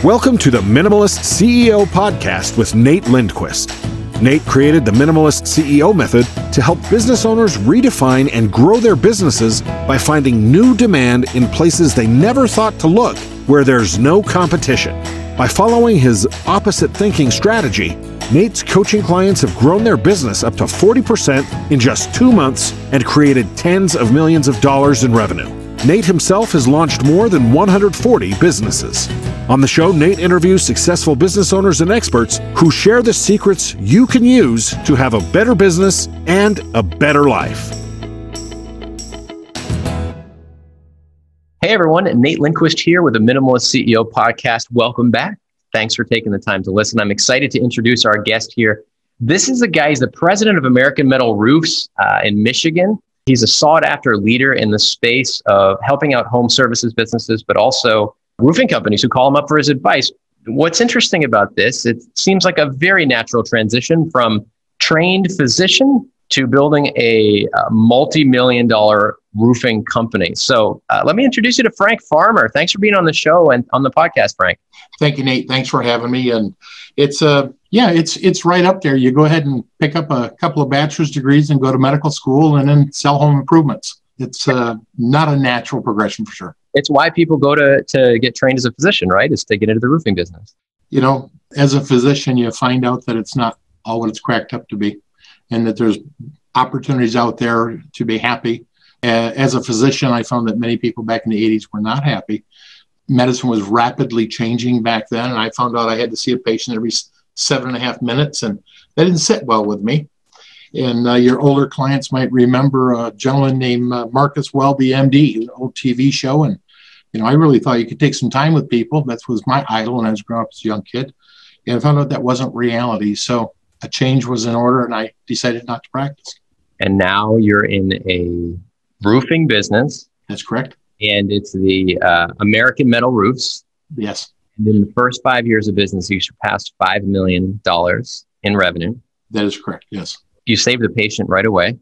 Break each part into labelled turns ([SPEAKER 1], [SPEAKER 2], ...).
[SPEAKER 1] Welcome to the Minimalist CEO Podcast with Nate Lindquist. Nate created the Minimalist CEO method to help business owners redefine and grow their businesses by finding new demand in places they never thought to look, where there's no competition. By following his opposite thinking strategy, Nate's coaching clients have grown their business up to 40% in just 2 months and created tens of millions of dollars in revenue. Nate himself has launched more than 140 businesses. On the show, Nate interviews successful business owners and experts who share the secrets you can use to have a better business and a better life.
[SPEAKER 2] Hey everyone, Nate Lindquist here with the Minimalist CEO Podcast. Welcome back. Thanks for taking the time to listen. I'm excited to introduce our guest here. This is a guy, he's the president of American Metal Roofs in Michigan. He's a sought-after leader in the space of helping out home services businesses, but also roofing companies who call him up for his advice. What's interesting about this, it seems like a very natural transition from trained physician to building a multi-million dollar roofing company. So let me introduce you to Frank Farmer. Thanks for being on the show and on the podcast, Frank.
[SPEAKER 3] Thank you, Nate. Thanks for having me. And it's right up there. You go ahead and pick up a couple of bachelor's degrees and go to medical school and then sell home improvements. It's not a natural progression for sure.
[SPEAKER 2] It's why people go to get trained as a physician, right? Is to get into the roofing business.
[SPEAKER 3] You know, as a physician, you find out that it's not all what it's cracked up to be, and that there's opportunities out there to be happy. As a physician, I found that many people back in the 80s were not happy. Medicine was rapidly changing back then, and I found out I had to see a patient every 7.5 minutes, and that didn't sit well with me. And your older clients might remember a gentleman named Marcus Welby, MD, an old TV show. And, I really thought you could take some time with people. That was my idol when I was growing up as a young kid. And I found out that wasn't reality. So a change was in order, and I decided not to practice.
[SPEAKER 2] And now you're in a roofing business.
[SPEAKER 3] That's correct.
[SPEAKER 2] And it's the American Metal Roofs.
[SPEAKER 3] Yes.
[SPEAKER 2] And in the first 5 years of business, you surpassed $5 million in revenue.
[SPEAKER 3] That is correct, yes.
[SPEAKER 2] You saved the patient right away.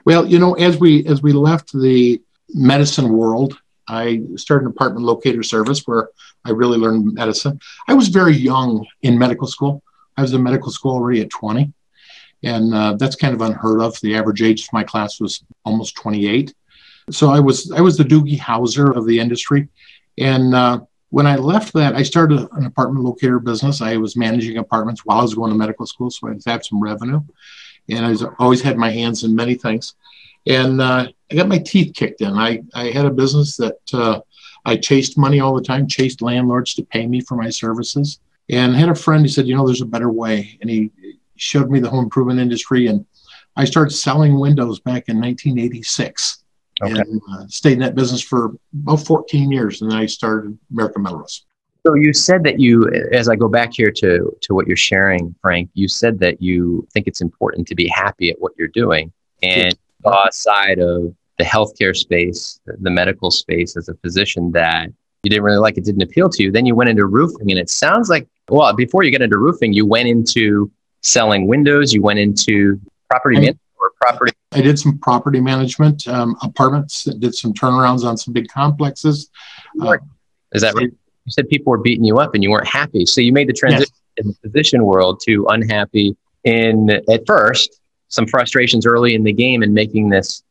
[SPEAKER 3] Well, as we left the medicine world, I started an apartment locator service where I really learned medicine. I was very young in medical school. I was in medical school already at 20. And that's kind of unheard of. The average age of my class was almost 28. So I was the Doogie Howser of the industry. And when I left that, I started an apartment locator business. I was managing apartments while I was going to medical school, so I had some revenue. And I always had my hands in many things. And I got my teeth kicked in. I had a business that I chased money all the time, chased landlords to pay me for my services. And had a friend who said, there's a better way. And he showed me the home improvement industry. And I started selling windows back in 1986. Okay. And stayed in that business for about 14 years. And then I started American Metal Roofs.
[SPEAKER 2] So you said that as I go back here to what you're sharing, Frank, you said that you think it's important to be happy at what you're doing. And saw a side of the healthcare space, the medical space as a physician that you didn't really like, it didn't appeal to you. Then you went into roofing. And it sounds like, well, before you get into roofing, you went into selling windows, you went into property management or property.
[SPEAKER 3] I did some property management, apartments, did some turnarounds on some big complexes.
[SPEAKER 2] Is that right? You said people were beating you up and you weren't happy. So you made the transition in the physician world to unhappy at first, some frustrations early in the game and making this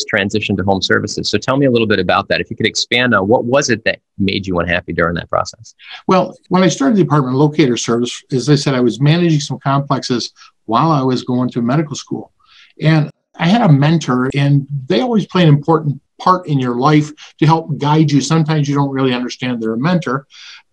[SPEAKER 2] transition to home services. So tell me a little bit about that. If you could expand on what was it that made you unhappy during that process? Well,
[SPEAKER 3] when I started the apartment locator service, as I said, I was managing some complexes while I was going to medical school. And I had a mentor, and they always play an important part in your life to help guide you. Sometimes you don't really understand they're a mentor,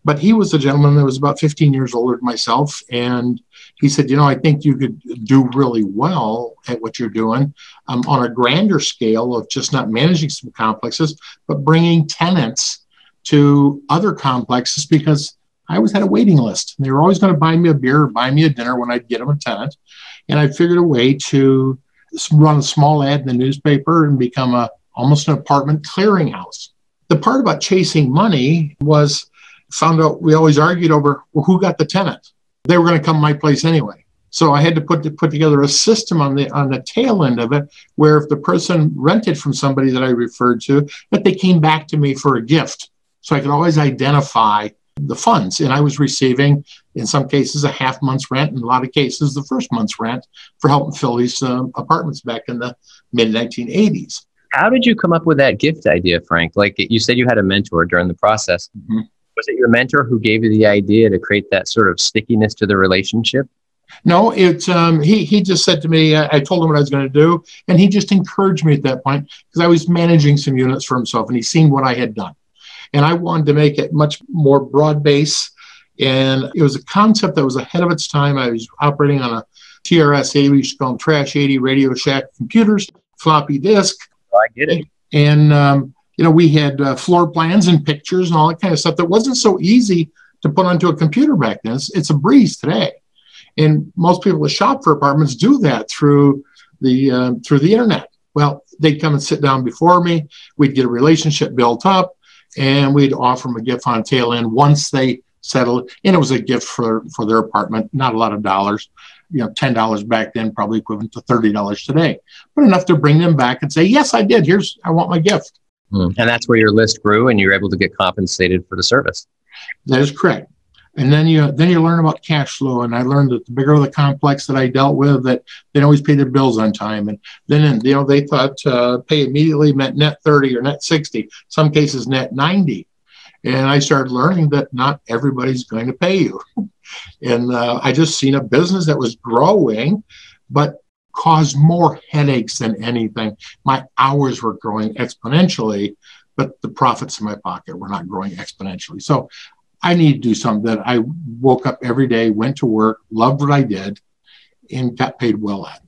[SPEAKER 3] but he was a gentleman that was about 15 years older than myself. And he said, I think you could do really well at what you're doing on a grander scale of just not managing some complexes, but bringing tenants to other complexes, because I always had a waiting list. They were always going to buy me a beer or buy me a dinner when I'd get them a tenant. And I figured a way to run a small ad in the newspaper and become almost an apartment clearinghouse. The part about chasing money was, found out we always argued over, well, who got the tenant? They were going to come to my place anyway. So I had to put together a system on the tail end of it, where if the person rented from somebody that I referred to, that they came back to me for a gift. So I could always identify the funds. And I was receiving, in some cases, a half month's rent, in a lot of cases, the first month's rent for helping fill these apartments back in the mid-1980s.
[SPEAKER 2] How did you come up with that gift idea, Frank? Like you said, you had a mentor during the process. Mm-hmm. Was it your mentor who gave you the idea to create that sort of stickiness to the relationship?
[SPEAKER 3] No, he just said to me, I told him what I was going to do, and he just encouraged me at that point because I was managing some units for himself, and he'd seen what I had done. And I wanted to make it much more broad base, and it was a concept that was ahead of its time. I was operating on a TRS-80, we used to call them Trash 80 Radio Shack computers, floppy disk.
[SPEAKER 2] Oh, I get it.
[SPEAKER 3] And, we had floor plans and pictures and all that kind of stuff that wasn't so easy to put onto a computer back then. It's a breeze today. And most people that shop for apartments do that through the internet. Well, they'd come and sit down before me. We'd get a relationship built up, and we'd offer them a gift on tail end once they settled. And it was a gift for their apartment, not a lot of dollars. $10 back then, probably equivalent to $30 today, but enough to bring them back and say, yes, I did. I want my gift.
[SPEAKER 2] And that's where your list grew and you were able to get compensated for the service. That
[SPEAKER 3] is correct. And then you learn about cash flow. And I learned that the bigger the complex that I dealt with, that they always pay their bills on time. And then, they thought pay immediately meant net 30 or net 60, some cases net 90. And I started learning that not everybody's going to pay you. And I just seen a business that was growing, but caused more headaches than anything. My hours were growing exponentially, but the profits in my pocket were not growing exponentially. So I need to do something that I woke up every day, went to work, loved what I did, and got paid well at.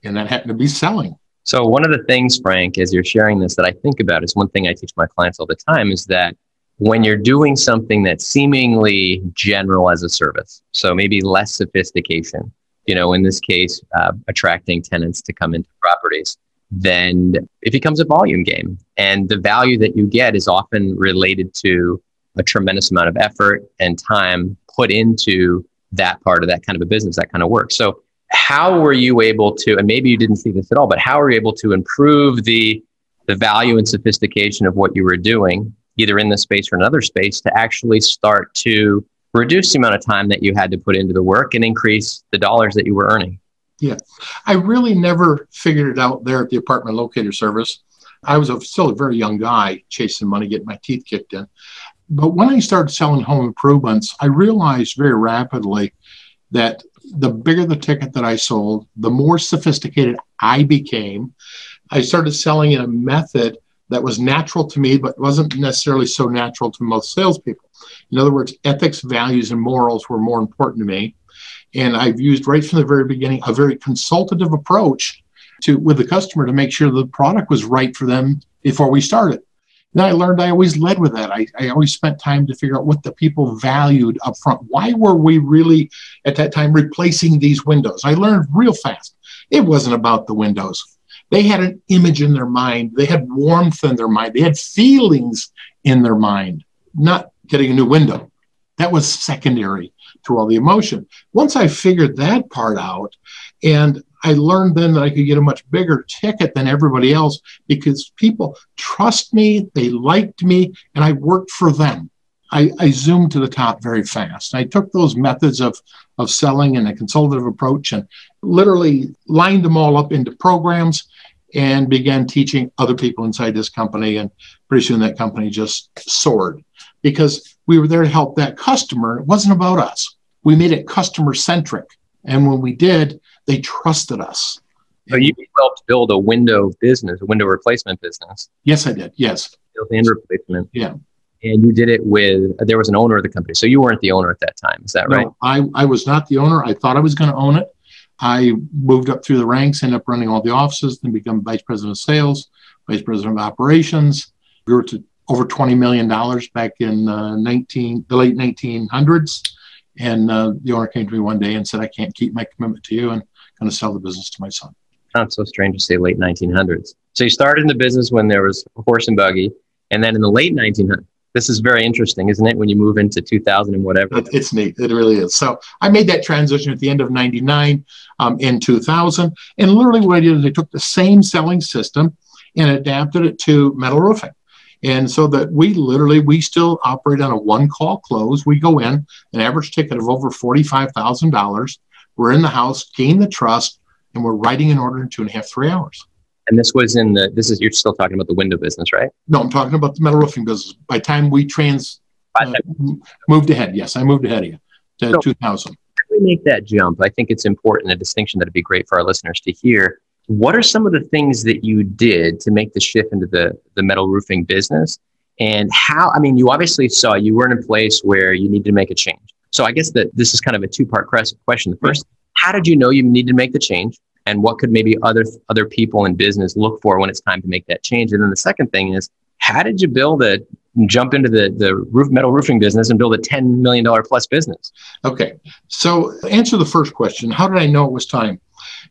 [SPEAKER 3] And that happened to be selling.
[SPEAKER 2] So one of the things, Frank, as you're sharing this, that I think about is one thing I teach my clients all the time is that when you're doing something that's seemingly general as a service, so maybe less sophistication, in this case, attracting tenants to come into properties, then it becomes a volume game. And the value that you get is often related to a tremendous amount of effort and time put into that part of that kind of a business, that kind of work. So how were you able to, and maybe you didn't see this at all, but how were you able to improve the value and sophistication of what you were doing, either in this space or another space, to actually start to reduce the amount of time that you had to put into the work and increase the dollars that you were earning?
[SPEAKER 3] Yeah, I really never figured it out there at the apartment locator service. I was still a very young guy chasing money, getting my teeth kicked in. But when I started selling home improvements, I realized very rapidly that the bigger the ticket that I sold, the more sophisticated I became. I started selling in a method that was natural to me, but wasn't necessarily so natural to most salespeople. In other words, ethics, values, and morals were more important to me. And I've used right from the very beginning a very consultative approach with the customer to make sure the product was right for them before we started. Then I learned I always led with that. I always spent time to figure out what the people valued up front. Why were we really, at that time, replacing these windows? I learned real fast. It wasn't about the windows. They had an image in their mind. They had warmth in their mind. They had feelings in their mind, not getting a new window. That was secondary to all the emotion. Once I figured that part out, and I learned then that I could get a much bigger ticket than everybody else because people trust me, they liked me, and I worked for them. I zoomed to the top very fast. I took those methods of selling and a consultative approach and literally lined them all up into programs and began teaching other people inside this company. And pretty soon that company just soared because we were there to help that customer. It wasn't about us. We made it customer centric. And when we did, they trusted us.
[SPEAKER 2] So you helped build a window business, a window replacement business.
[SPEAKER 3] Yes, I did. Yes.
[SPEAKER 2] Built-in replacement.
[SPEAKER 3] Yeah.
[SPEAKER 2] And you did it there was an owner of the company. So you weren't the owner at that time. Is that right?
[SPEAKER 3] No, I was not the owner. I thought I was going to own it. I moved up through the ranks, ended up running all the offices, then become vice president of sales, vice president of operations. We were to over $20 million back in the late 1900s. And the owner came to me one day and said, I can't keep my commitment to you and going to sell the business to my son.
[SPEAKER 2] Sounds so strange to say late 1900s. So you started in the business when there was a horse and buggy. And then in the late 1900s, this is very interesting, isn't it? When you move into 2000 and whatever.
[SPEAKER 3] It's neat. It really is. So I made that transition at the end of 99 in 2000. And literally what I did is I took the same selling system and adapted it to metal roofing. And so that we still operate on a one-call close. We go in, an average ticket of over $45,000. We're in the house, gain the trust, and we're writing an order in 2.5, 3 hours.
[SPEAKER 2] And you're still talking about the window business, right?
[SPEAKER 3] No, I'm talking about the metal roofing business. By the time we moved ahead, yes, I moved ahead of you to 2000.
[SPEAKER 2] We make that jump. I think it's important, a distinction that'd be great for our listeners to hear. What are some of the things that you did to make the shift into the metal roofing business? And how, you obviously saw you were in a place where you needed to make a change. So I guess that this is kind of a two-part question. The first, how did you know you needed to make the change? And what could maybe other people in business look for when it's time to make that change? And then the second thing is, how did you jump into the metal roofing business and build a $10 million plus business?
[SPEAKER 3] Okay. So answer the first question. How did I know it was time?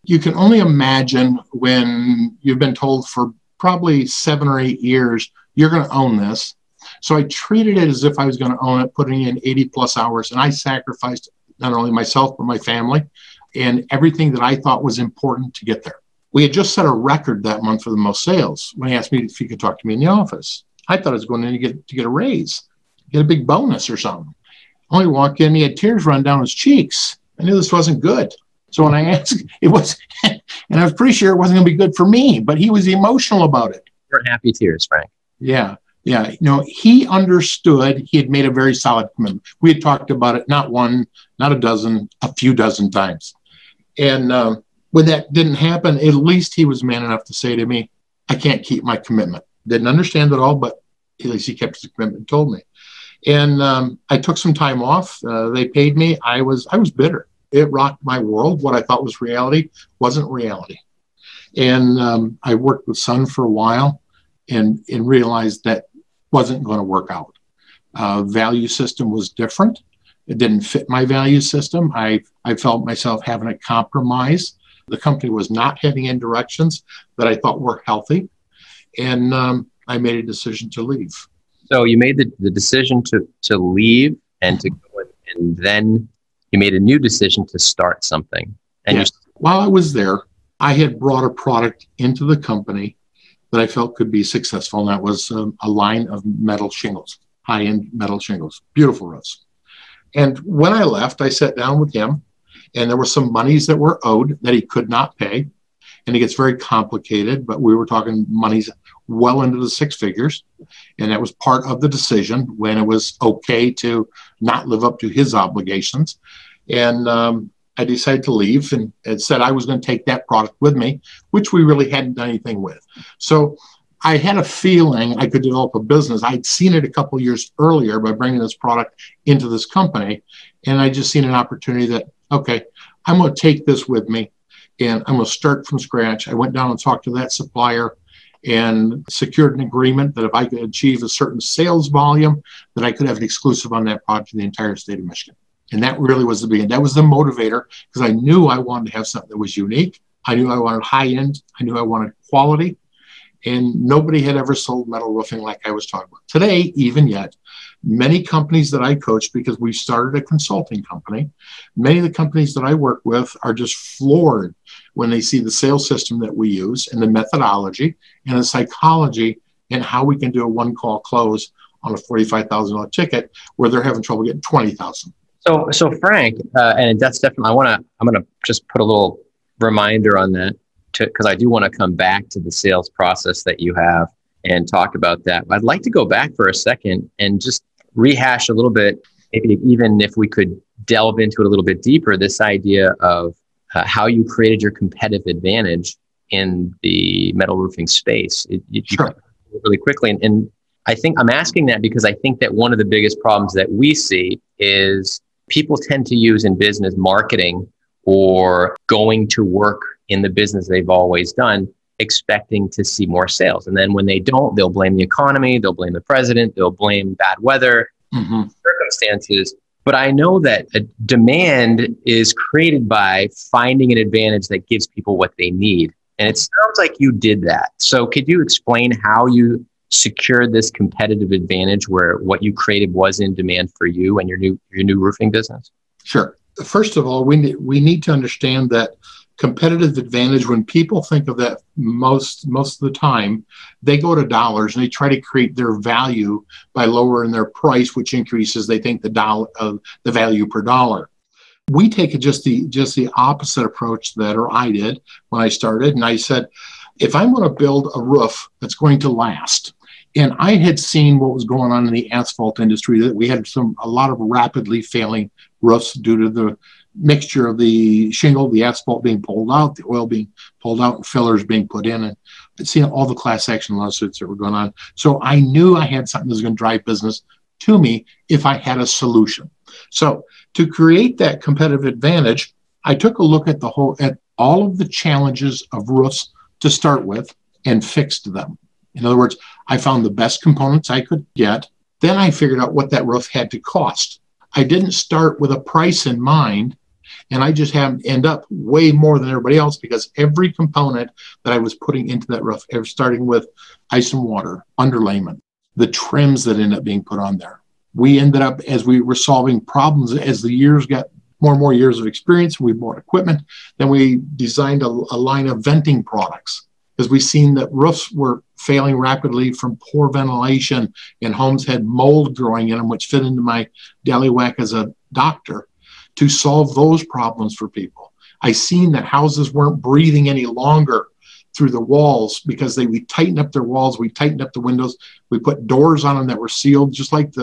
[SPEAKER 3] You can only imagine when you've been told for probably 7 or 8 years, you're going to own this. So I treated it as if I was going to own it, putting in 80 plus hours. And I sacrificed not only myself, but my family and everything that I thought was important to get there. We had just set a record that month for the most sales when he asked me if he could talk to me in the office. I thought I was going in to get a raise, get a big bonus or something. Only walked in, he had tears run down his cheeks. I knew this wasn't good. So when I asked, it was, and I was pretty sure it wasn't going to be good for me, but he was emotional about it.
[SPEAKER 2] You're happy tears, Frank.
[SPEAKER 3] Yeah. He understood. He had made a very solid commitment. We had talked about it, not one, not a dozen, a few dozen times. And when that didn't happen, at least he was man enough to say to me, I can't keep my commitment. Didn't understand it all, but at least he kept his commitment and told me. And I took some time off. They paid me. I was bitter. It rocked my world. What I thought was reality wasn't reality. And I worked with Sun for a while and realized that wasn't going to work out. Value system was different. It didn't fit my value system. I felt myself having a compromise. The company was not heading in directions that I thought were healthy. And I made a decision to leave.
[SPEAKER 2] So you made the decision to leave and to go, and then you made a new decision to start something. And
[SPEAKER 3] yes. While I was there, I had brought a product into the company that I felt could be successful. And that was a line of metal shingles, high-end metal shingles, beautiful roofs. And when I left, I sat down with him, and there were some monies that were owed that he could not pay. And it gets very complicated, but we were talking monies well into the 6 figures. And that was part of the decision when it was okay to not live up to his obligations. And I decided to leave and said I was going to take that product with me, which we really hadn't done anything with. So I had a feeling I could develop a business. I'd seen it a couple of years earlier by bringing this product into this company. And I just seen an opportunity that, okay, I'm going to take this with me and I'm going to start from scratch. I went down and talked to that supplier and secured an agreement that if I could achieve a certain sales volume, that I could have an exclusive on that product in the entire state of Michigan. And that really was the beginning. That was the motivator, because I knew I wanted to have something that was unique. I knew I wanted high end. I knew I wanted quality. And nobody had ever sold metal roofing like I was talking about. Today, even yet, many companies that I coach, because we started a consulting company, many of the companies that I work with are just floored when they see the sales system that we use and the methodology and the psychology and how we can do a one-call close on a $45,000 ticket where they're having trouble getting $20,000.
[SPEAKER 2] So Frank, and that's definitely, I'm going to just put a little reminder on that, because I do want to come back to the sales process that you have and talk about that. I'd like to go back for a second and just rehash a little bit, maybe even if we could delve into it a little bit deeper, this idea of how you created your competitive advantage in the metal roofing space.
[SPEAKER 3] Sure.
[SPEAKER 2] Really quickly. And I think I'm asking that because I think that one of the biggest problems that we see is people tend to use in business marketing or going to work in the business they've always done, expecting to see more sales. And then when they don't, they'll blame the economy, they'll blame the president, they'll blame bad weather, circumstances. But I know that a demand is created by finding an advantage that gives people what they need. And it sounds like you did that. So could you explain how you secured this competitive advantage where what you created was in demand for you and your new roofing business?
[SPEAKER 3] Sure. First of all, we need to understand that competitive advantage, when people think of that most of the time, they go to dollars and they try to create their value by lowering their price, which increases, they think, the value per dollar. We take just the opposite approach that I did when I started. And I said, if I'm going to build a roof that's going to last, and I had seen what was going on in the asphalt industry, that we had a lot of rapidly failing roofs due to the mixture of the shingle, the asphalt being pulled out, the oil being pulled out, and fillers being put in, and I'd seen all the class action lawsuits that were going on. So I knew I had something that was going to drive business to me if I had a solution. So to create that competitive advantage, I took a look at all of the challenges of roofs to start with and fixed them. In other words, I found the best components I could get. Then I figured out what that roof had to cost. I didn't start with a price in mind, and I just happened to end up way more than everybody else, because every component that I was putting into that roof, starting with ice and water, underlayment, the trims that ended up being put on there. We ended up, as we were solving problems, as the years got more and more years of experience, we bought equipment. Then we designed a line of venting products, because we seen that roofs were failing rapidly from poor ventilation, and homes had mold growing in them, which fit into my dallywhack as a doctor, to solve those problems for people. I seen that houses weren't breathing any longer through the walls because we tightened up their walls, we tightened up the windows, we put doors on them that were sealed, just like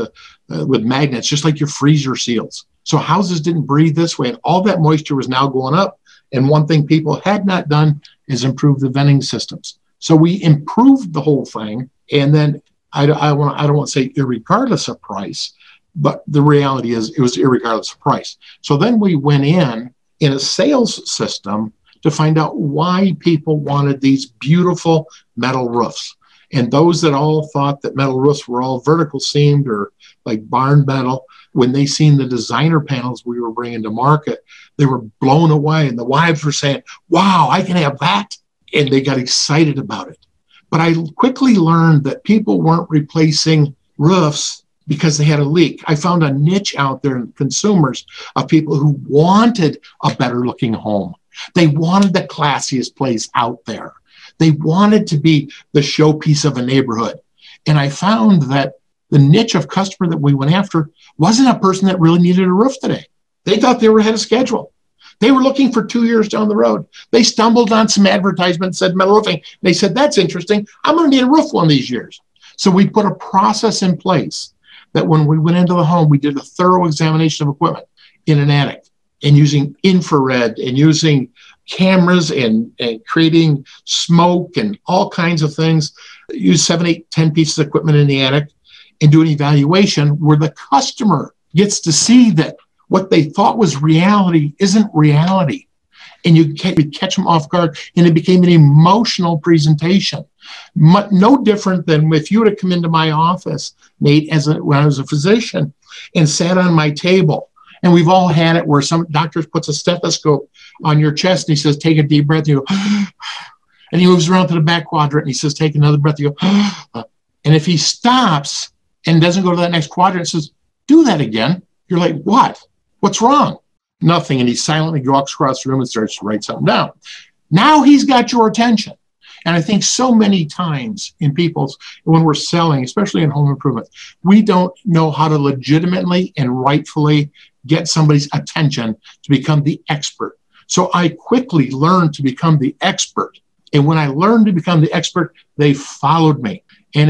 [SPEAKER 3] with magnets, just like your freezer seals. So houses didn't breathe this way, and all that moisture was now going up. And one thing people had not done is improve the venting systems. So we improved the whole thing. And then I don't want to say irregardless of price, but the reality is it was irregardless of price. So then we went in a sales system to find out why people wanted these beautiful metal roofs. And those that all thought that metal roofs were all vertical seamed or like barn metal, when they seen the designer panels we were bringing to market, they were blown away. And the wives were saying, wow, I can have that. And they got excited about it. But I quickly learned that people weren't replacing roofs because they had a leak. I found a niche out there in consumers of people who wanted a better looking home. They wanted the classiest place out there. They wanted to be the showpiece of a neighborhood. And I found that the niche of customer that we went after wasn't a person that really needed a roof today. They thought they were ahead of schedule. They were looking for 2 years down the road. They stumbled on some advertisement that said metal roofing. They said, that's interesting. I'm going to need a roof one of these years. So we put a process in place that when we went into the home, we did a thorough examination of equipment in an attic, and using infrared and using cameras and creating smoke and all kinds of things. Use 7, 8, 10 pieces of equipment in the attic and do an evaluation where the customer gets to see that what they thought was reality isn't reality. And you catch them off guard, and it became an emotional presentation. No different than if you were to come into my office, Nate, when I was a physician, and sat on my table. And we've all had it where some doctors puts a stethoscope on your chest, and he says, take a deep breath. You go, and he moves around to the back quadrant, and he says, take another breath. You go, and if he stops and doesn't go to that next quadrant, says, do that again. You're like, what? What's wrong? Nothing. And he silently walks across the room and starts to write something down. Now he's got your attention. And I think so many times when we're selling, especially in home improvement, we don't know how to legitimately and rightfully get somebody's attention to become the expert. So I quickly learned to become the expert. And when I learned to become the expert, they followed me. And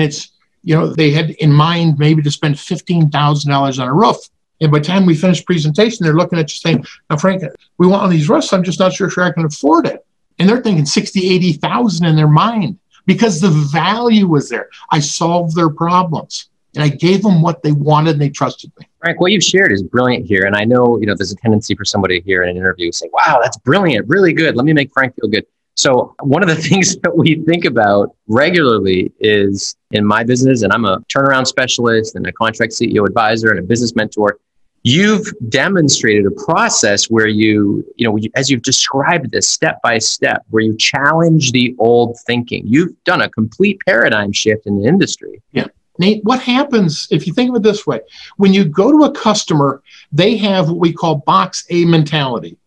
[SPEAKER 3] they had in mind maybe to spend $15,000 on a roof. And by the time we finished presentation, they're looking at you saying, now, Frank, we want one of these roofs. I'm just not sure I can afford it. And they're thinking 60, 80,000 in their mind because the value was there. I solved their problems and I gave them what they wanted and they trusted me.
[SPEAKER 2] Frank, what you've shared is brilliant here. And I know, there's a tendency for somebody here in an interview to say, wow, that's brilliant, really good. Let me make Frank feel good. So one of the things that we think about regularly is in my business, and I'm a turnaround specialist and a contract CEO advisor and a business mentor, you've demonstrated a process where as you've described this step by step, where you challenge the old thinking. You've done a complete paradigm shift in the industry.
[SPEAKER 3] Yeah. Nate, what happens if you think of it this way? When you go to a customer, they have what we call box A mentality.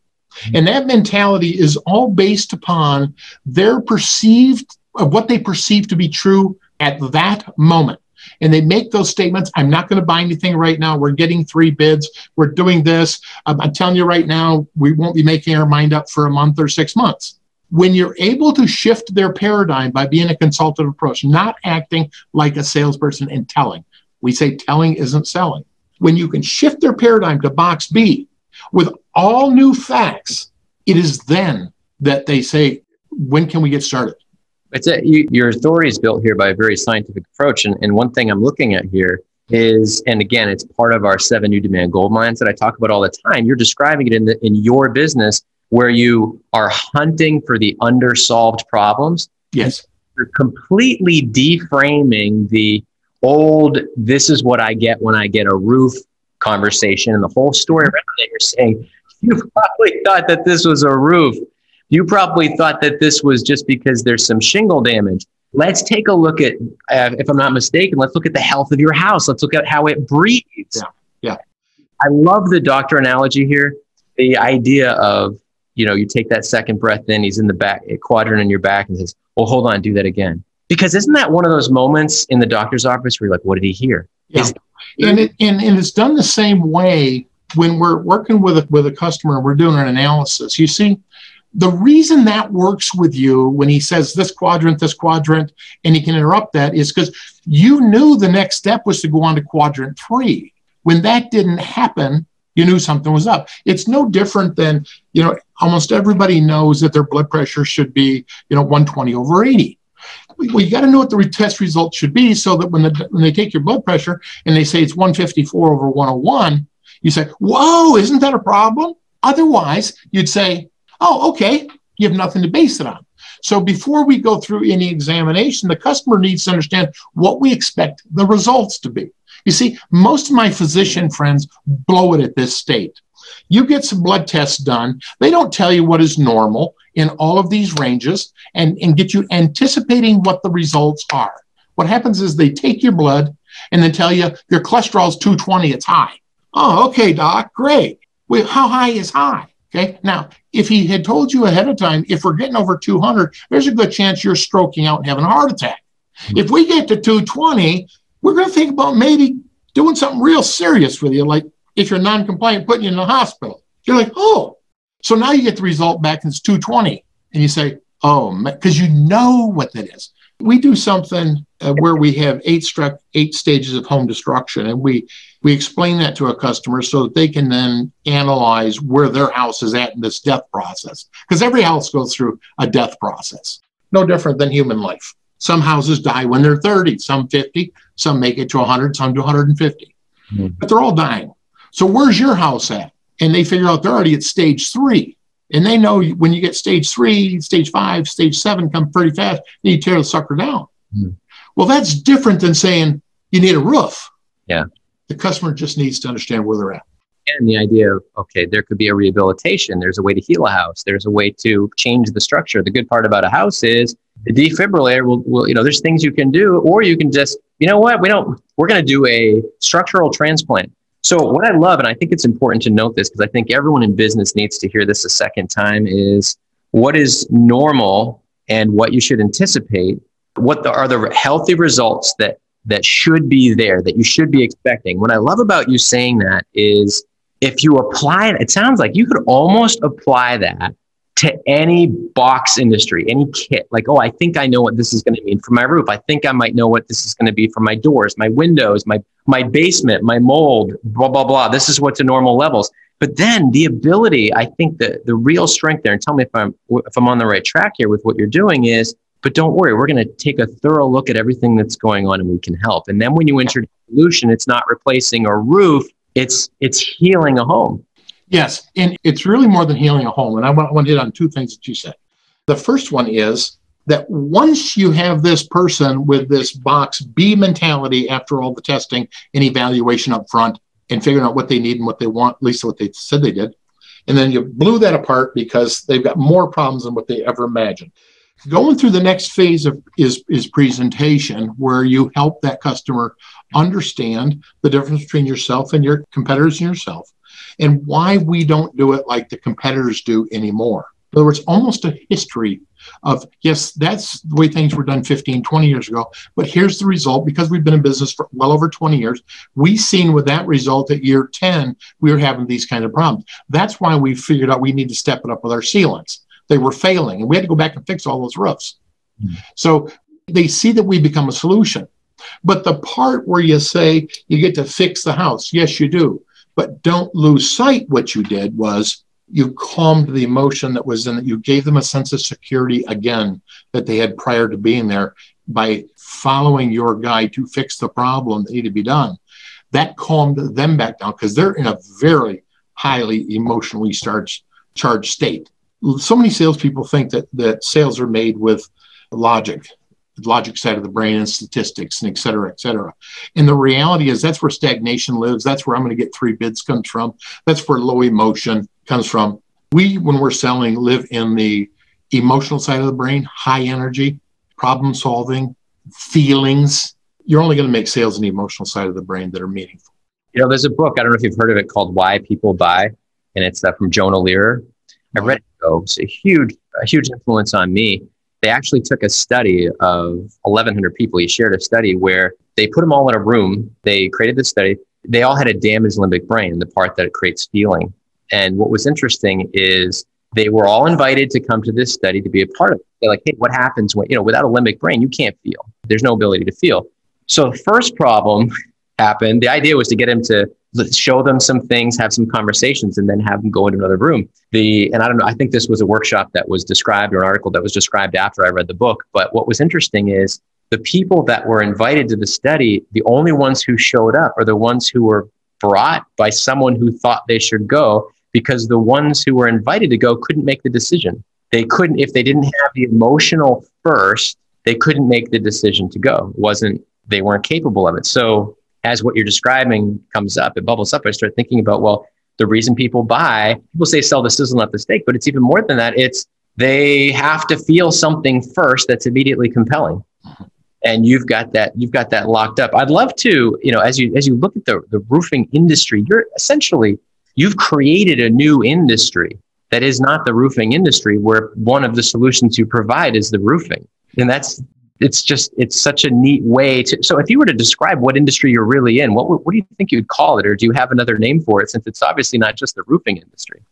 [SPEAKER 3] And that mentality is all based upon what they perceive to be true at that moment. And they make those statements. I'm not going to buy anything right now. We're getting 3 bids. We're doing this. I'm telling you right now, we won't be making our mind up for a month or 6 months. When you're able to shift their paradigm by being a consultative approach, not acting like a salesperson and telling. We say telling isn't selling. When you can shift their paradigm to box B with all new facts, it is then that they say, when can we get started?
[SPEAKER 2] Your authority is built here by a very scientific approach. And one thing I'm looking at here is, and again, it's part of our 7 new demand gold mines that I talk about all the time. You're describing it in your business where you are hunting for the undersolved problems.
[SPEAKER 3] Yes.
[SPEAKER 2] You're completely deframing the old, this is what I get when I get a roof conversation. And the whole story around it, you're saying, you probably thought that this was a roof. You probably thought that this was just because there's some shingle damage. Let's take a look at, if I'm not mistaken, let's look at the health of your house. Let's look at how it breathes.
[SPEAKER 3] Yeah.
[SPEAKER 2] I love the doctor analogy here. The idea of, you take that second breath in, he's in the back quadrant in your back and says, oh, hold on, do that again. Because isn't that one of those moments in the doctor's office where you're like, what did he hear?
[SPEAKER 3] Yeah. And it's done the same way when we're working with a customer and we're doing an analysis. You see, the reason that works with you when he says this quadrant, and he can interrupt that is because you knew the next step was to go on to quadrant 3. When that didn't happen, you knew something was up. It's no different than, almost everybody knows that their blood pressure should be, 120/80. Well, you got to know what the test results should be so that when they take your blood pressure and they say it's 154/101, you say, whoa, isn't that a problem? Otherwise, you'd say, oh, okay, you have nothing to base it on. So before we go through any examination, the customer needs to understand what we expect the results to be. You see, most of my physician friends blow it at this state. You get some blood tests done. They don't tell you what is normal in all of these ranges and get you anticipating what the results are. What happens is they take your blood and then tell you your cholesterol is 220, it's high. Oh, okay, doc, great. Well, how high is high? Okay. Now, if he had told you ahead of time, if we're getting over 200, there's a good chance you're stroking out and having a heart attack. If we get to 220, we're going to think about maybe doing something real serious with you, like if you're non-compliant, putting you in the hospital. You're like, oh. So now you get the result back and it's 220. And you say, oh, because you know what that is. We do something where we have 8 stages of home destruction, and we explain that to a customer so that they can then analyze where their house is at in this death process. Because every house goes through a death process, no different than human life. Some houses die when they're 30, some 50, some make it to 100, some to 150. But they're all dying. So where's your house at? And they figure out they're already at stage 3. And they know when you get stage 3, stage 5, stage 7 come pretty fast, and you tear the sucker down. Well, that's different than saying you need a roof.
[SPEAKER 2] Yeah.
[SPEAKER 3] The customer just needs to understand where they're at.
[SPEAKER 2] And the idea of, okay, there could be a rehabilitation. There's a way to heal a house. There's a way to change the structure. The good part about a house is the defibrillator will there's things you can do, or you can just, we're going to do a structural transplant. So what I love, and I think it's important to note this because I think everyone in business needs to hear this a second time, is what is normal and what you should anticipate. What are the healthy results that should be there, that you should be expecting. What I love about you saying that is if you apply it, it sounds like you could almost apply that to any box industry, any kit. Like, oh, I think I know what this is going to mean for my roof. I think I might know what this is going to be for my doors, my windows, my basement, my mold, blah, blah, blah. This is what's to normal levels. But then the ability, I think the real strength there, and tell me if I'm on the right track here with what you're doing is, but don't worry, we're going to take a thorough look at everything that's going on and we can help. And then when you introduce a solution, it's not replacing a roof, it's healing a home.
[SPEAKER 3] Yes, and it's really more than healing a home. And I want to hit on 2 things that you said. The first one is that once you have this person with this box B mentality after all the testing and evaluation up front and figuring out what they need and what they want, at least what they said they did, and then you blew that apart because they've got more problems than what they ever imagined. Going through the next phase is presentation, where you help that customer understand the difference between yourself and your competitors and yourself. and why we don't do it like the competitors do anymore. In other words, almost a history of, yes, that's the way things were done 15, 20 years ago, but here's the result. Because we've been in business for well over 20 years, we've seen with that result at year 10, we were having these kind of problems. That's why we figured out we need to step it up with our sealants. They were failing, and we had to go back and fix all those roofs. So they see that we become a solution. But the part where you say you get to fix the house, yes, you do. But don't lose sight what you did was you calmed the emotion that was in it. You gave them a sense of security again that they had prior to being there by following your guide to fix the problem that needed to be done. That calmed them back down because they're in a very highly emotionally charged state. So many salespeople think that sales are made with logic side of the brain and statistics and et cetera, et cetera. And the reality is that's where stagnation lives. That's where I'm going to get 3 bids comes from. That's where low emotion comes from. We, when we're selling, live in the emotional side of the brain, high energy, problem solving, feelings. You're only going to make sales in the emotional side of the brain that are meaningful.
[SPEAKER 2] You know, there's a book, I don't know if you've heard of it, called Why People Buy, and it's from Jonah Lehrer. I read it. It's a huge influence on me. They actually took a study of 1,100 people. He shared a study where they put them all in a room. They created this study. They all had a damaged limbic brain, the part that creates feeling. And what was interesting is they were all invited to come to this study to be a part of it. They're like, hey, what happens when, without a limbic brain, you can't feel. There's no ability to feel. So the first problem happened. The idea was to get him to show them some things, have some conversations, and then have them go into another room. And I don't know, I think this was a workshop that was described, or an article that was described after I read the book. But what was interesting is the people that were invited to the study, the only ones who showed up are the ones who were brought by someone who thought they should go, because the ones who were invited to go couldn't make the decision. They couldn't, if they didn't have the emotional first, they couldn't make the decision to go. They weren't capable of it. So as what you're describing comes up, it bubbles up, I start thinking about, well, the reason people say sell the sizzle, not the steak, but it's even more than that. It's they have to feel something first that's immediately compelling. And you've got that locked up. I'd love to, as you look at the roofing industry, you've created a new industry that is not the roofing industry, where one of the solutions you provide is the roofing. And it's such a neat way to, so if you were to describe what industry you're really in, what do you think you'd call it? Or do you have another name for it, since it's obviously not just the roofing industry?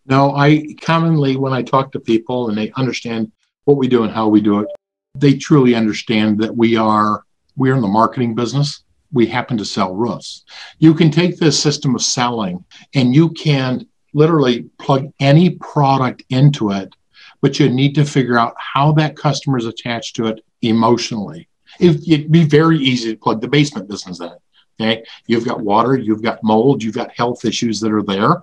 [SPEAKER 3] No, I commonly, when I talk to people and they understand what we do and how we do it, they truly understand that we're in the marketing business. We happen to sell roofs. You can take this system of selling and you can literally plug any product into it, but you need to figure out how that customer is attached to it emotionally. It'd be very easy to plug the basement business in it. Okay, you've got water, you've got mold, you've got health issues that are there,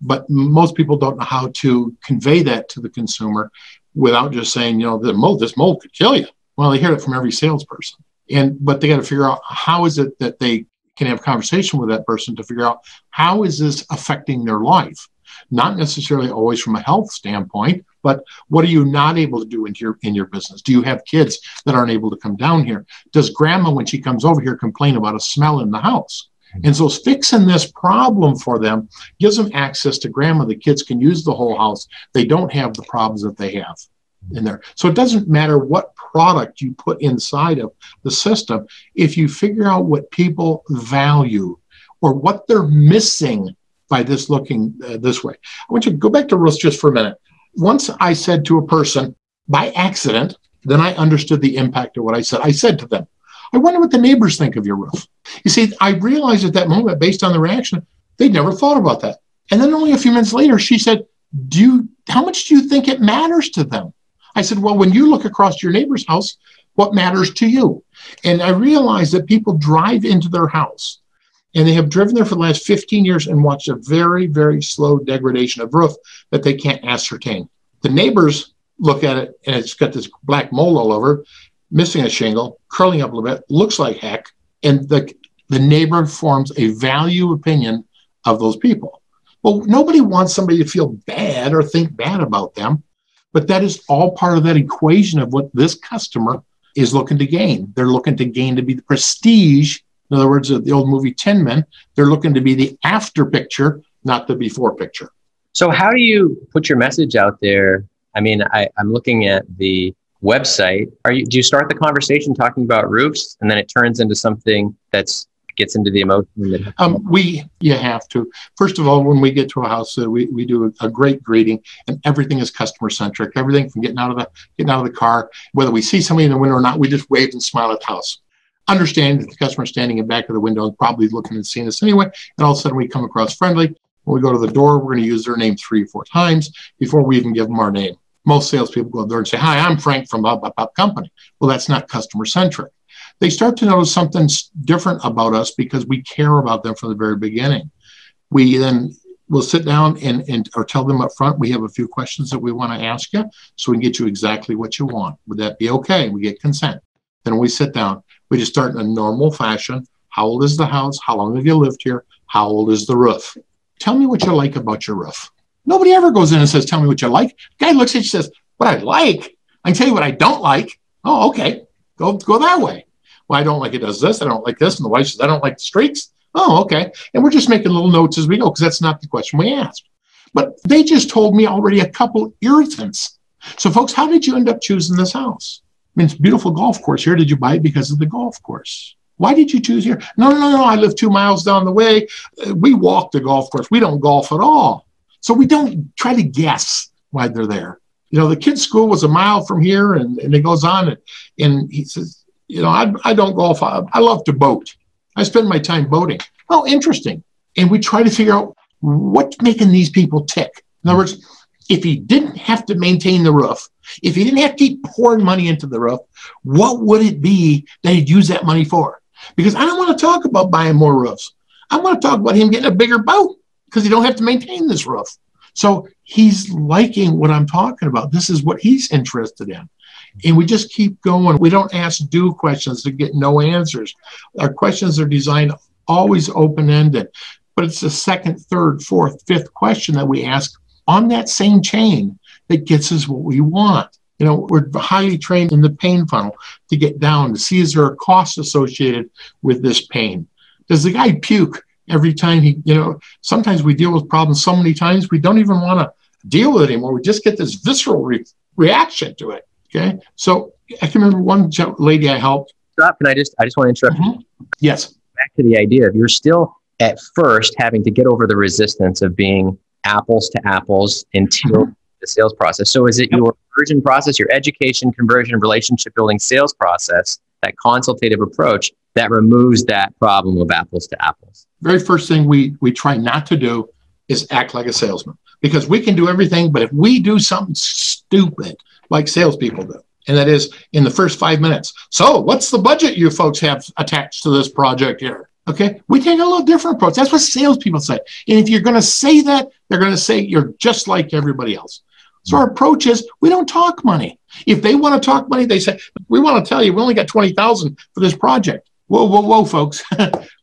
[SPEAKER 3] but most people don't know how to convey that to the consumer without just saying, this mold could kill you. Well, they hear it from every salesperson, but they got to figure out how is it that they can have a conversation with that person to figure out how is this affecting their life. Not necessarily always from a health standpoint, but what are you not able to do in your business? Do you have kids that aren't able to come down here? Does grandma, when she comes over here, complain about a smell in the house? And so fixing this problem for them gives them access to grandma. The kids can use the whole house. They don't have the problems that they have in there. So it doesn't matter what product you put inside of the system. If you figure out what people value or what they're missing by this looking this way. I want you to go back to roofs just for a minute. Once I said to a person by accident, then I understood the impact of what I said. I said to them, I wonder what the neighbors think of your roof. You see, I realized at that moment, based on the reaction, they'd never thought about that. And then only a few minutes later, she said, how much do you think it matters to them? I said, well, when you look across your neighbor's house, what matters to you? And I realized that people drive into their house, and they have driven there for the last 15 years and watched a very, very slow degradation of roof that they can't ascertain. The neighbors look at it, and it's got this black mold all over, missing a shingle, curling up a little bit, looks like heck, and the neighbor forms a value opinion of those people. Well, nobody wants somebody to feel bad or think bad about them, but that is all part of that equation of what this customer is looking to gain. They're looking to gain to be the prestige. In other words, the old movie Tin Men, they're looking to be the after picture not the before picture.
[SPEAKER 2] So how do you put your message out there? I mean, I'm looking at the website. Do you start the conversation talking about roofs and then it turns into something that's gets into the emotion?
[SPEAKER 3] You have to. First of all, when we get to a house, we do a great greeting, and everything is customer centric. Everything from getting out of the car, whether we see somebody in the window or not, we just wave and smile at the house. Understand that the customer standing in back of the window is probably looking and seeing us anyway, and all of a sudden we come across friendly. When we go to the door, we're going to use their name 3 or 4 times before we even give them our name. Most salespeople go there and say, "Hi, I'm Frank from blah, blah, blah company." Well, that's not customer centric. They start to notice something different about us because we care about them from the very beginning. We then will sit down or tell them up front, we have a few questions that we want to ask you so we can get you exactly what you want. Would that be okay? We get consent. Then we sit down. We just start in a normal fashion. How old is the house? How long have you lived here? How old is the roof? Tell me what you like about your roof. Nobody ever goes in and says, "Tell me what you like." The guy looks at you and says, "What I like? I can tell you what I don't like." "Oh, okay. Go that way." "Well, I don't like it does this. I don't like this." And the wife says, "I don't like the streaks." "Oh, okay." And we're just making little notes as we go because that's not the question we asked. But they just told me already a couple irritants. So folks, how did you end up choosing this house? I mean, it's a beautiful golf course here. Did you buy it because of the golf course? Why did you choose here? No. I live 2 miles down the way. We walk the golf course. We don't golf at all. So we don't try to guess why they're there. The kid's school was 1 mile from here, and it goes on. And he says, I don't golf. I love to boat. I spend my time boating. Oh, interesting. And we try to figure out what's making these people tick. In other words, if he didn't have to maintain the roof, if he didn't have to keep pouring money into the roof, what would it be that he'd use that money for? Because I don't want to talk about buying more roofs. I want to talk about him getting a bigger boat because he don't have to maintain this roof. So he's liking what I'm talking about. This is what he's interested in. And we just keep going. We don't ask do questions to get no answers. Our questions are designed always open-ended. But it's the second, third, fourth, fifth question that we ask on that same chain that gets us what we want. We're highly trained in the pain funnel to get down to see is there a cost associated with this pain. Does the guy puke every time sometimes we deal with problems so many times we don't even want to deal with it anymore. We just get this visceral reaction to it. Okay. So I can remember one lady I helped.
[SPEAKER 2] Stop. I just want to interrupt you.
[SPEAKER 3] Yes.
[SPEAKER 2] Back to the idea of you're still at first having to get over the resistance of being apples to apples until the sales process. So is it your conversion process, your education, conversion, relationship building sales process, that consultative approach that removes that problem of apples to apples?
[SPEAKER 3] Very first thing we try not to do is act like a salesman, because we can do everything, but if we do something stupid like salespeople do, and that is in the first 5 minutes, "So what's the budget you folks have attached to this project here?" Okay, we take a little different approach. That's what salespeople say. And if you're going to say that, they're going to say you're just like everybody else. So our approach is we don't talk money. If they want to talk money, they say, "We want to tell you we only got $20,000 for this project." Whoa, folks.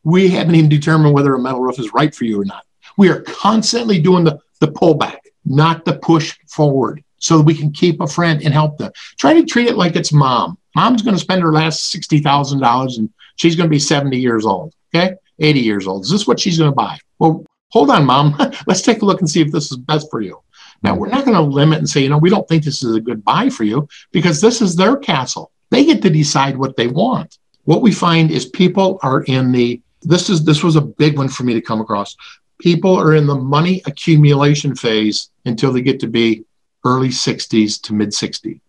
[SPEAKER 3] We haven't even determined whether a metal roof is right for you or not. We are constantly doing the pullback, not the push forward, so that we can keep a friend and help them. Try to treat it like it's mom. Mom's going to spend her last $60,000 and she's going to be 70 years old. Okay, 80 years old. Is this what she's going to buy? Well, hold on, Mom. Let's take a look and see if this is best for you. Now, we're not going to limit and say, we don't think this is a good buy for you, because this is their castle. They get to decide what they want. What we find is people are in this was a big one for me to come across. People are in the money accumulation phase until they get to be early 60s to mid 60s.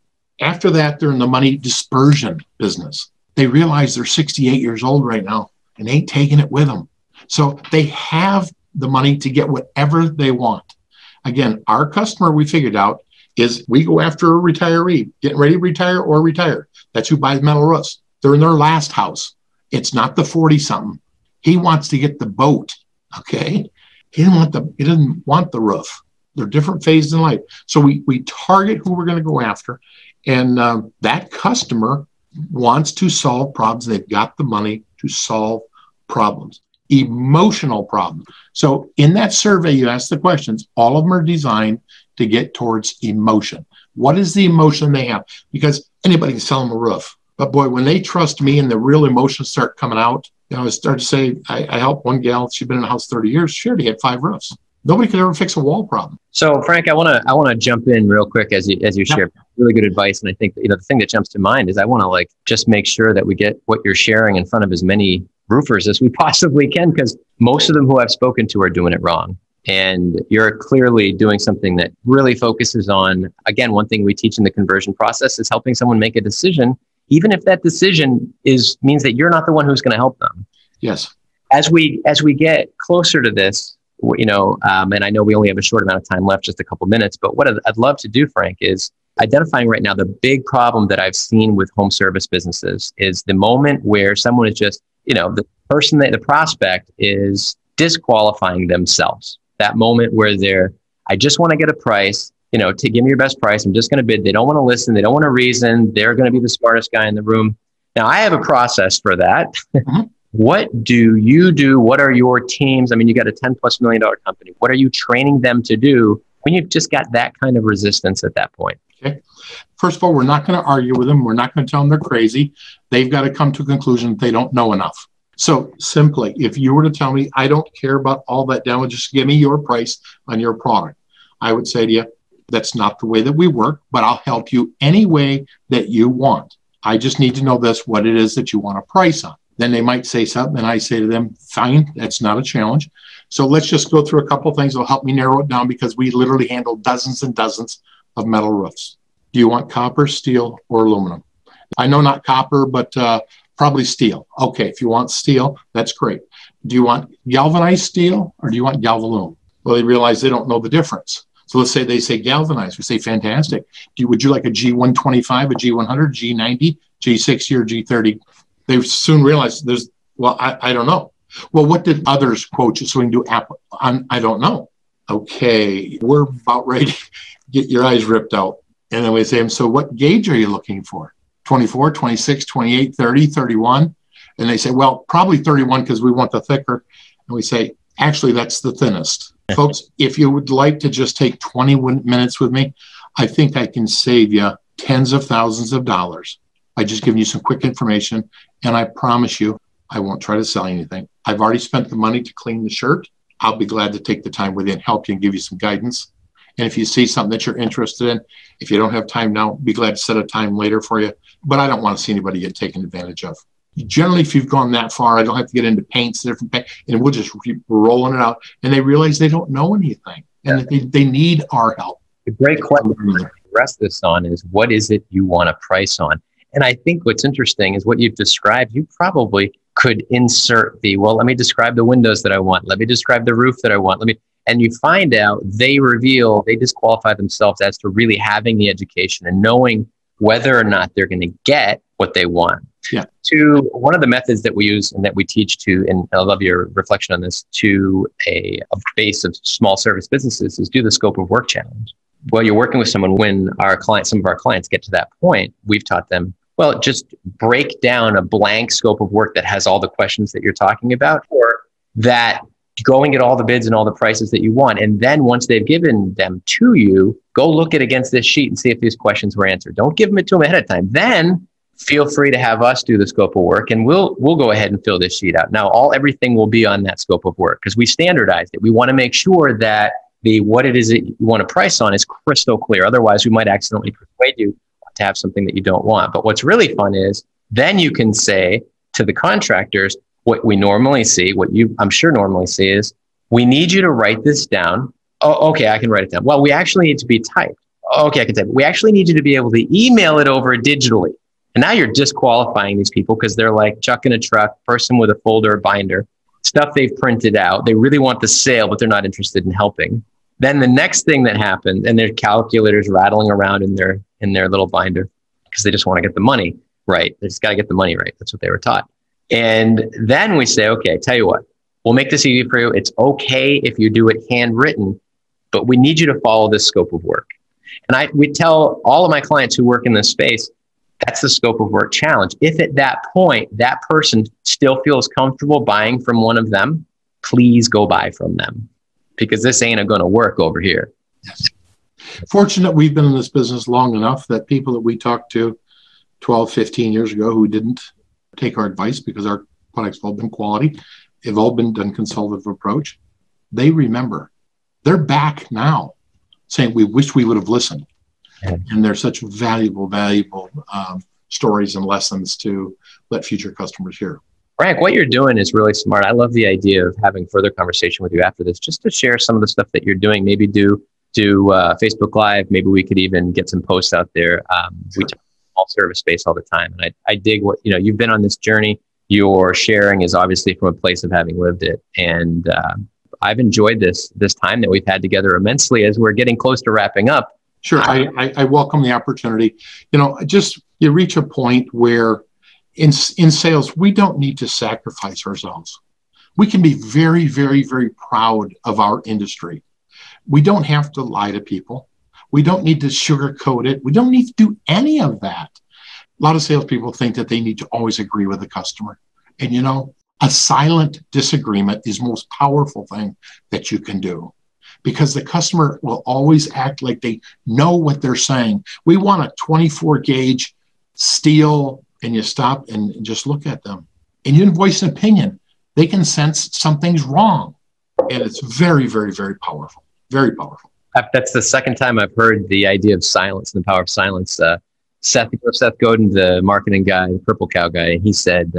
[SPEAKER 3] After that, they're in the money dispersion business. They realize they're 68 years old right now and ain't taking it with them. So they have the money to get whatever they want. Again, our customer, we figured out, is we go after a retiree, getting ready to retire or retire. That's who buys metal roofs. They're in their last house. It's not the 40-something. He wants to get the boat, okay? He doesn't want the roof. They're different phases in life. So we target who we're going to go after. And that customer wants to solve problems. They've got the money to solve problems, emotional problems. So in that survey, you ask the questions. All of them are designed to get towards emotion. What is the emotion they have? Because anybody can sell them a roof. But boy, when they trust me and the real emotions start coming out, I start to say, I helped one gal, she'd been in the house 30 years. She already had 5 roofs. Nobody can ever fix a wall problem.
[SPEAKER 2] So Frank, I want to jump in real quick as you share really good advice. And I think, the thing that jumps to mind is I want to just make sure that we get what you're sharing in front of as many roofers as we possibly can, because most of them who I've spoken to are doing it wrong. And you're clearly doing something that really focuses on, again, one thing we teach in the conversion process is helping someone make a decision, even if that decision means that you're not the one who's going to help them.
[SPEAKER 3] Yes.
[SPEAKER 2] As we get closer to this, and I know we only have a short amount of time left, just a couple minutes, but what I'd love to do, Frank, is identifying right now the big problem that I've seen with home service businesses is the moment where someone is just, the prospect is disqualifying themselves. That moment where I just want to get a price, to give me your best price. I'm just going to bid. They don't want to listen. They don't want to reason. They're going to be the smartest guy in the room. Now, I have a process for that. Mm-hmm. What do you do? What are your teams? I mean, you got a $10+ million company. What are you training them to do when you've just got that kind of resistance at that point?
[SPEAKER 3] Okay. First of all, we're not going to argue with them. We're not going to tell them they're crazy. They've got to come to a conclusion that they don't know enough. So simply, if you were to tell me, I don't care about all that down, just give me your price on your product, I would say to you, that's not the way that we work, but I'll help you any way that you want. I just need to know what it is that you want to price on. Then they might say something, and I say to them, fine, that's not a challenge. So let's just go through a couple of things that'll help me narrow it down, because we literally handle dozens and dozens of metal roofs. Do you want copper, steel, or aluminum? I know not copper, but probably steel. Okay, if you want steel, that's great. Do you want galvanized steel, or do you want galvalume? Well, they realize they don't know the difference. So let's say they say galvanized. We say, fantastic. Would you like a G125, a G100, G90, G60, or G30? They soon realize I don't know. Well, what did others quote you so we can do I don't know. Okay, we're about ready to get your eyes ripped out. And then we say, so what gauge are you looking for? 24, 26, 28, 30, 31? And they say, well, probably 31 because we want the thicker. And we say, actually, that's the thinnest. Folks, if you would like to just take 20 minutes with me, I think I can save you tens of thousands of dollars by just giving you some quick information. And I promise you, I won't try to sell you anything. I've already spent the money to clean the shirt. I'll be glad to take the time with you and help you and give you some guidance. And if you see something that you're interested in, if you don't have time now, be glad to set a time later for you. But I don't want to see anybody get taken advantage of. Generally, if you've gone that far, I don't have to get into paints, different paint, and we'll just keep rolling it out. And they realize they don't know anything, and they need our help.
[SPEAKER 2] The great question to rest this on is, what is it you want to price on? And I think what's interesting is what you've described. You probably could insert let me describe the windows that I want. Let me describe the roof that I want. And you find out they disqualify themselves as to really having the education and knowing whether or not they're going to get what they want.
[SPEAKER 3] Yeah.
[SPEAKER 2] To one of the methods that we use and that we teach to, and I love your reflection on this, to a base of small service businesses is do the scope of work challenge. While you're working with someone, when some of our clients get to that point, we've taught them, well, just break down a blank scope of work that has all the questions that you're talking about, or that go and get all the bids and all the prices that you want. And then once they've given them to you, go look it against this sheet and see if these questions were answered. Don't give them to them ahead of time. Then feel free to have us do the scope of work, and we'll go ahead and fill this sheet out. Now, everything will be on that scope of work because we standardized it. We want to make sure that what it is that you want to price on is crystal clear. Otherwise, we might accidentally persuade you to have something that you don't want. But what's really fun is then you can say to the contractors, what we normally see, I'm sure normally see is, we need you to write this down. Oh, okay, I can write it down. Well, we actually need to be typed. Okay, I can type. We actually need you to be able to email it over digitally. And now you're disqualifying these people because they're like chuck in a truck, person with a folder or binder, stuff they've printed out. They really want the sale, but they're not interested in helping. Then the next thing that happens, and their calculators rattling around in their little binder because they just want to get the money right. They just got to get the money right. That's what they were taught. And then we say, okay, tell you what, we'll make this easy for you. It's okay if you do it handwritten, but we need you to follow this scope of work. And we tell all of my clients who work in this space, that's the scope of work challenge. If at that point, that person still feels comfortable buying from one of them, please go buy from them, because this ain't going to work over here.
[SPEAKER 3] Yes. Fortunate we've been in this business long enough that people that we talked to 12, 15 years ago who didn't take our advice because our products have all been quality, they've all been done consultative approach, they remember. they're back now saying, we wish we would have listened. And there's such valuable stories and lessons to let future customers hear.
[SPEAKER 2] Frank, what you're doing is really smart. I love the idea of having further conversation with you after this, just to share some of the stuff that you're doing. Maybe do Facebook Live. Maybe we could even get some posts out there. We talk about service space all the time, and I dig what you've been on this journey. Your sharing is obviously from a place of having lived it, and I've enjoyed this time that we've had together immensely. As we're getting close to wrapping up.
[SPEAKER 3] Sure, I welcome the opportunity. You reach a point where in sales, we don't need to sacrifice ourselves. We can be very, very, very proud of our industry. We don't have to lie to people. We don't need to sugarcoat it. We don't need to do any of that. A lot of salespeople think that they need to always agree with the customer. And a silent disagreement is the most powerful thing that you can do, because the customer will always act like they know what they're saying. We want a 24 gauge steel, and you stop and just look at them and you voice an opinion. They can sense something's wrong. And it's very, very, very powerful. Very powerful.
[SPEAKER 2] That's the second time I've heard the idea of silence and the power of silence. Seth Godin, the marketing guy, the Purple Cow guy, he said,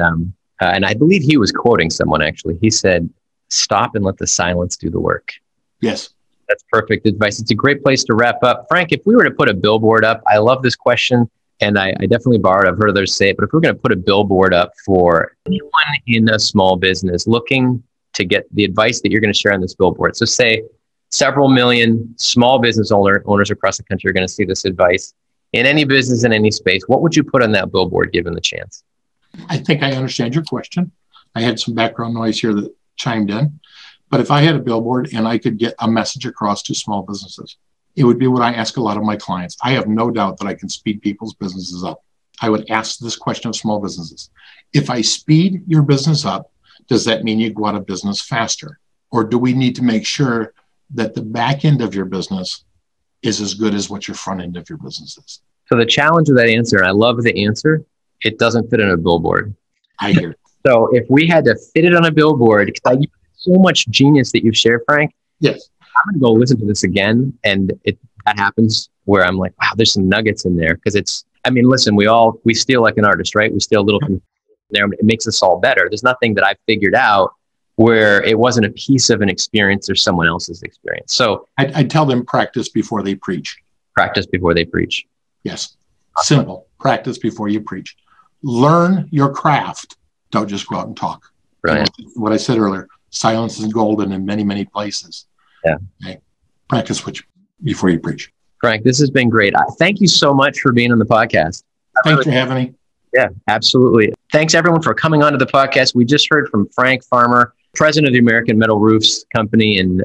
[SPEAKER 2] and I believe he was quoting someone actually, he said, stop and let the silence do the work.
[SPEAKER 3] Yes.
[SPEAKER 2] That's perfect advice. It's a great place to wrap up. Frank, if we were to put a billboard up, I love this question, and I definitely borrowed, I've heard others say it, but if we're going to put a billboard up for anyone in a small business looking to get the advice that you're going to share on this billboard, so say several million small business owners across the country are going to see this advice in any business, in any space, what would you put on that billboard given the chance?
[SPEAKER 3] I think I understand your question. I had some background noise here that chimed in. But if I had a billboard and I could get a message across to small businesses, it would be what I ask a lot of my clients. I have no doubt that I can speed people's businesses up. I would ask this question of small businesses. If I speed your business up, does that mean you go out of business faster? Or do we need to make sure that the back end of your business is as good as what your front end of your business is?
[SPEAKER 2] So the challenge of that answer, and I love the answer, it doesn't fit on a billboard.
[SPEAKER 3] I hear.
[SPEAKER 2] So if we had to fit it on a billboard, because so much genius that you've shared, Frank.
[SPEAKER 3] Yes.
[SPEAKER 2] I'm going to go listen to this again. And that happens where I'm like, wow, there's some nuggets in there. Because listen, we steal like an artist, right? We steal a little from there. It makes us all better. There's nothing that I've figured out where it wasn't a piece of an experience or someone else's experience. So
[SPEAKER 3] I tell them practice before they preach.
[SPEAKER 2] Practice before they preach.
[SPEAKER 3] Yes. Simple. Practice before you preach. Learn your craft. Don't just go out and talk.
[SPEAKER 2] Brilliant.
[SPEAKER 3] What I said earlier, silence is golden in many, many places.
[SPEAKER 2] Yeah.
[SPEAKER 3] Okay. Practice before you preach.
[SPEAKER 2] Frank, this has been great. Thank you so much for being on the podcast.
[SPEAKER 3] Thanks for having me.
[SPEAKER 2] Yeah, absolutely. Thanks everyone for coming onto the podcast. We just heard from Frank Farmer, president of the American Metal Roofs Company and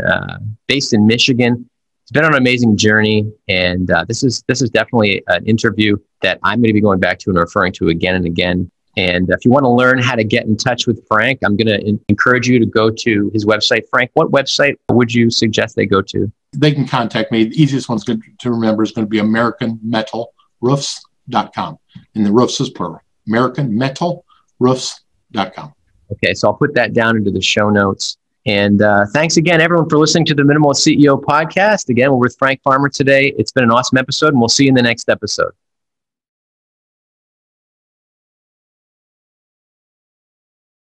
[SPEAKER 2] based in Michigan. It's been an amazing journey, and this is definitely an interview that I'm going to be going back to and referring to again and again. And if you want to learn how to get in touch with Frank, I'm going to encourage you to go to his website. Frank, what website would you suggest they go to?
[SPEAKER 3] They can contact me. The easiest one's good to remember is going to be AmericanMetalRoofs.com. And the roofs is plural. AmericanMetalRoofs.com.
[SPEAKER 2] Okay, so I'll put that down into the show notes. And thanks again, everyone, for listening to the Minimalist CEO Podcast. Again, we're with Frank Farmer today. It's been an awesome episode, and we'll see you in the next episode.